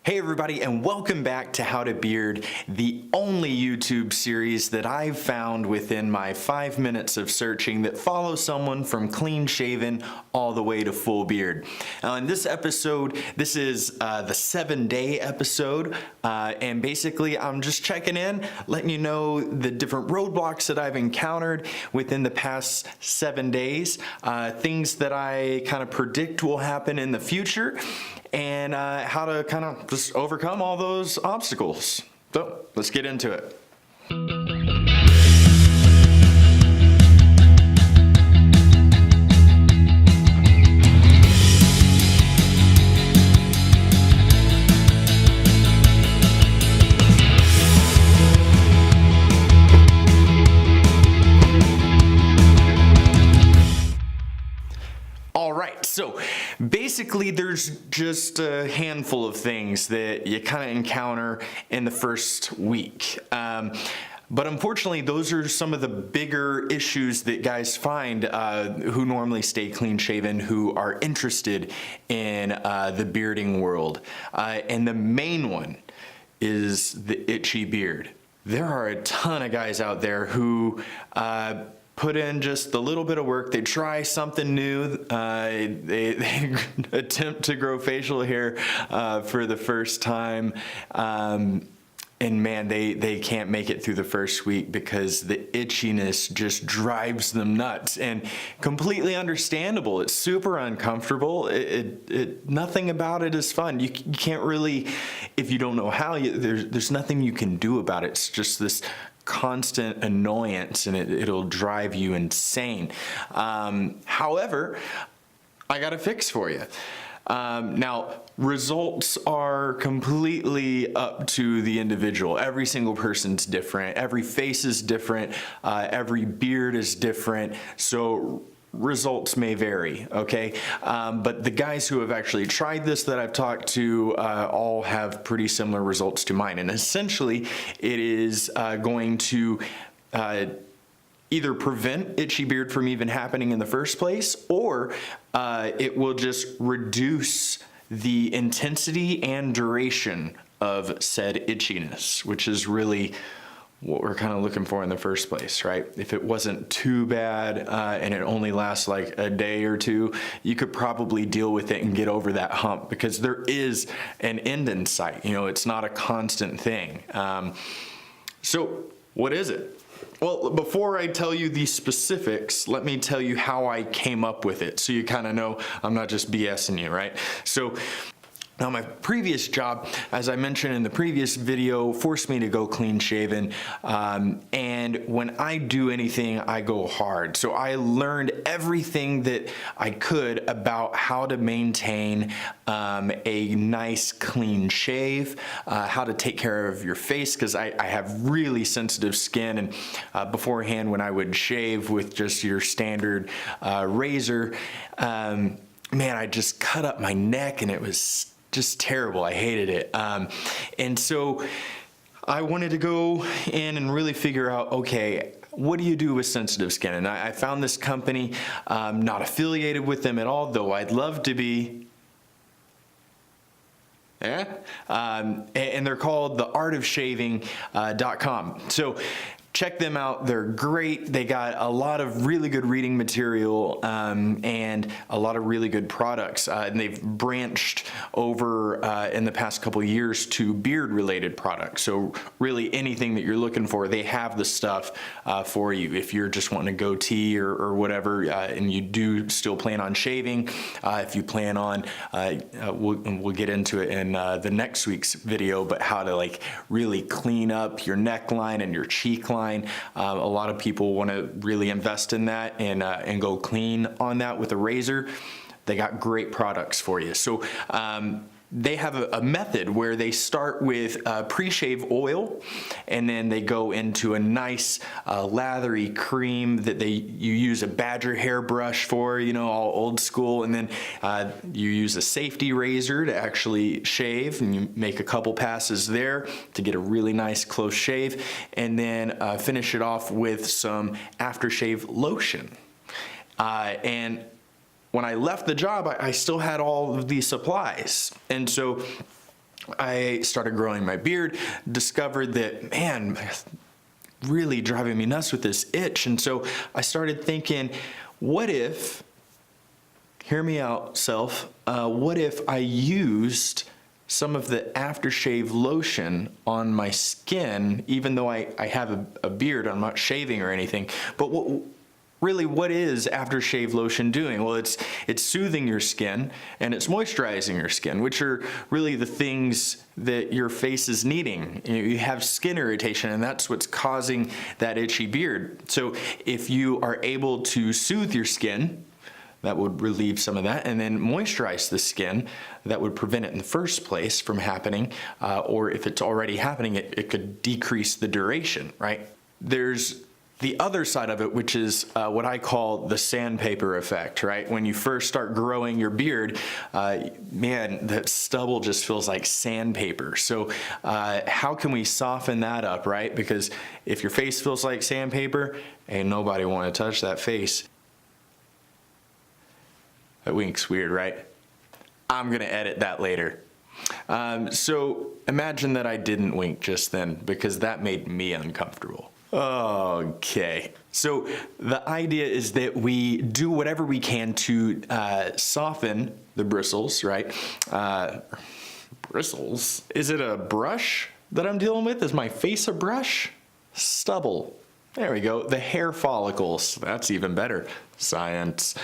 Hey everybody, and welcome back to How to Beard, the only YouTube series that I've found within my 5 minutes of searching that follows someone from clean shaven all the way to full beard. Now in this episode, this is the 7-day episode, and basically I'm just checking in, letting you know the different roadblocks that I've encountered within the past 7 days, things that I kind of predict will happen in the future, and how to kind of just overcome all those obstacles. So let's get into it. So basically there's just a handful of things that you kind of encounter in the first week. But unfortunately, those are some of the bigger issues that guys find who normally stay clean shaven, who are interested in the bearding world. And the main one is the itchy beard. There are a ton of guys out there who put in just a little bit of work. They try something new. They attempt to grow facial hair for the first time. And man, they can't make it through the first week because the itchiness just drives them nuts, and completely understandable. It's super uncomfortable. Nothing about it is fun. You can't really, if you don't know how, there's nothing you can do about it. It's just this constant annoyance, and it'll drive you insane. However, I got a fix for you. Now, results are completely up to the individual. Every single person's different. Every face is different. Every beard is different. So results may vary, okay? But the guys who have actually tried this that I've talked to all have pretty similar results to mine. And essentially, it is going to either prevent itchy beard from even happening in the first place, or it will just reduce the intensity and duration of said itchiness, which is really what we're kind of looking for in the first place, right? If it wasn't too bad and it only lasts like a day or two, you could probably deal with it and get over that hump, because there is an end in sight. You know, it's not a constant thing. So what is it? Well, before I tell you the specifics, let me tell you how I came up with it, so you kind of know I'm not just BSing you, right? So now, my previous job, as I mentioned in the previous video, forced me to go clean shaven. And when I do anything, I go hard. So I learned everything that I could about how to maintain a nice clean shave, how to take care of your face, because I have really sensitive skin. And beforehand, when I would shave with just your standard razor, man, I just cut up my neck, and it was just terrible. I hated it. And so I wanted to go in and really figure out, okay, what do you do with sensitive skin? And I found this company, not affiliated with them at all, though I'd love to be. Yeah? And they're called theartofshaving.com. So check them out. They're great. They got a lot of really good reading material and a lot of really good products. And they've branched over in the past couple of years to beard-related products. So really anything that you're looking for, they have the stuff for you. If you're just wanting a goatee or whatever, and you do still plan on shaving, if you plan on, we'll get into it in the next week's video, but how to like really clean up your neckline and your cheek line. A lot of people want to really invest in that and go clean on that with a razor. They got great products for you. So they have a method where they start with pre-shave oil, and then they go into a nice lathery cream that you use a badger hairbrush for, you know, all old school, and then you use a safety razor to actually shave, and you make a couple passes there to get a really nice close shave, and then finish it off with some aftershave lotion. And when I left the job, I still had all of these supplies. And so I started growing my beard, discovered that, man, really driving me nuts with this itch. And so I started thinking, what if, hear me out, self, what if I used some of the aftershave lotion on my skin, even though I have a beard, I'm not shaving or anything, but what is aftershave lotion doing? Well, it's soothing your skin and it's moisturizing your skin, which are really the things that your face is needing. You have skin irritation, and that's what's causing that itchy beard. So if you are able to soothe your skin, that would relieve some of that, and then moisturize the skin, that would prevent it in the first place from happening, or if it's already happening, it could decrease the duration, right? There's the other side of it, which is what I call the sandpaper effect, right? When you first start growing your beard, man, that stubble just feels like sandpaper. So how can we soften that up, right? Because if your face feels like sandpaper, ain't nobody want to touch that face. That wink's weird, right? I'm gonna edit that later. So imagine that I didn't wink just then, because that made me uncomfortable. Okay, so the idea is that we do whatever we can to soften the bristles, right? Bristles? Is it a brush that I'm dealing with? Is my face a brush? Stubble. There we go. The hair follicles. That's even better. Science.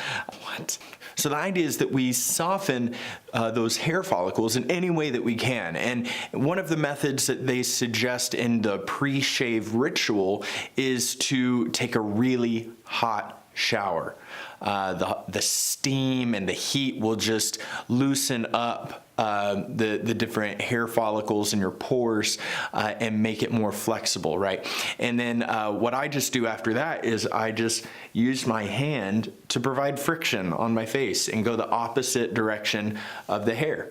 What? So the idea is that we soften those hair follicles in any way that we can. And one of the methods that they suggest in the pre-shave ritual is to take a really hot shower. The steam and the heat will just loosen up the different hair follicles in your pores and make it more flexible, right? And then what I just do after that is I just use my hand to provide friction on my face and go the opposite direction of the hair.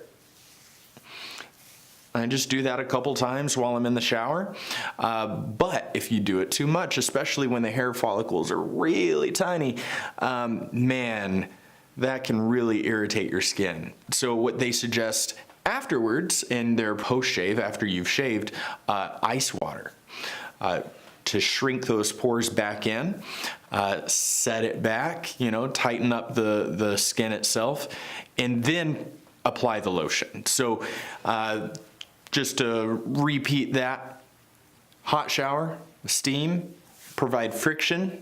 I just do that a couple times while I'm in the shower. But if you do it too much, especially when the hair follicles are really tiny, man, that can really irritate your skin. So what they suggest afterwards in their post-shave, after you've shaved, ice water. To shrink those pores back in, set it back, tighten up the skin itself, and then apply the lotion. So just to repeat that, hot shower, steam, provide friction,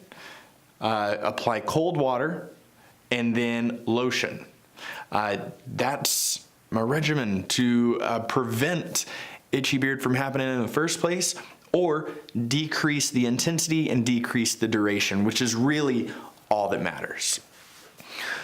apply cold water, and then lotion. That's my regimen to prevent itchy beard from happening in the first place, or decrease the intensity and decrease the duration, which is really all that matters.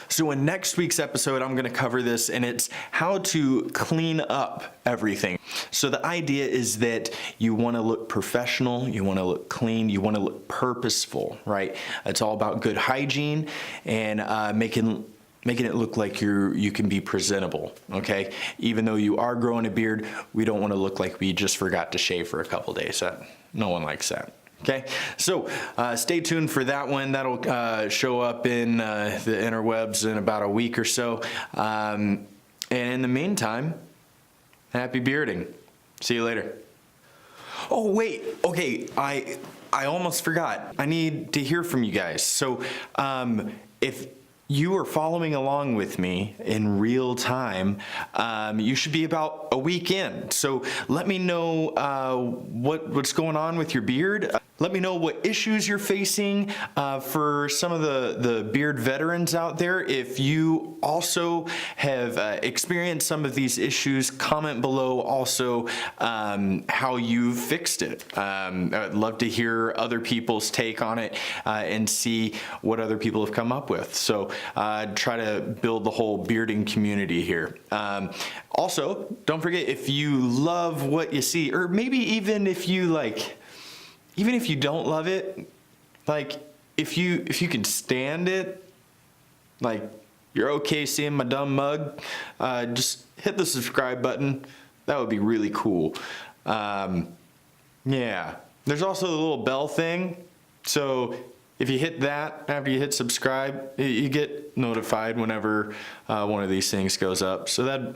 So in next week's episode, I'm gonna cover this, and it's how to clean up everything. So the idea is that you wanna look professional, you wanna look clean, you wanna look purposeful, right? It's all about good hygiene and making it look like you can be presentable, okay? Even though you are growing a beard, we don't wanna look like we just forgot to shave for a couple days. No one likes that. Okay, so stay tuned for that one. That'll show up in the interwebs in about a week or so. And in the meantime, happy bearding. See you later. Oh, wait. Okay, I almost forgot. I need to hear from you guys. So if you are following along with me in real time, you should be about a week in. So let me know what's going on with your beard. Let me know what issues you're facing. For some of the beard veterans out there, if you also have experienced some of these issues, comment below also how you fixed it. I'd love to hear other people's take on it and see what other people have come up with. So try to build the whole bearding community here. Also, don't forget, if you love what you see, or maybe even if you even if you don't love it, if you can stand it, you're okay seeing my dumb mug, just hit the subscribe button. That would be really cool. Yeah, there's also the little bell thing. So if you hit that after you hit subscribe, you get notified whenever one of these things goes up. So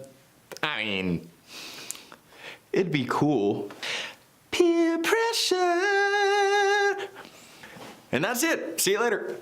It'd be cool. Peer pressure. And that's it. See you later.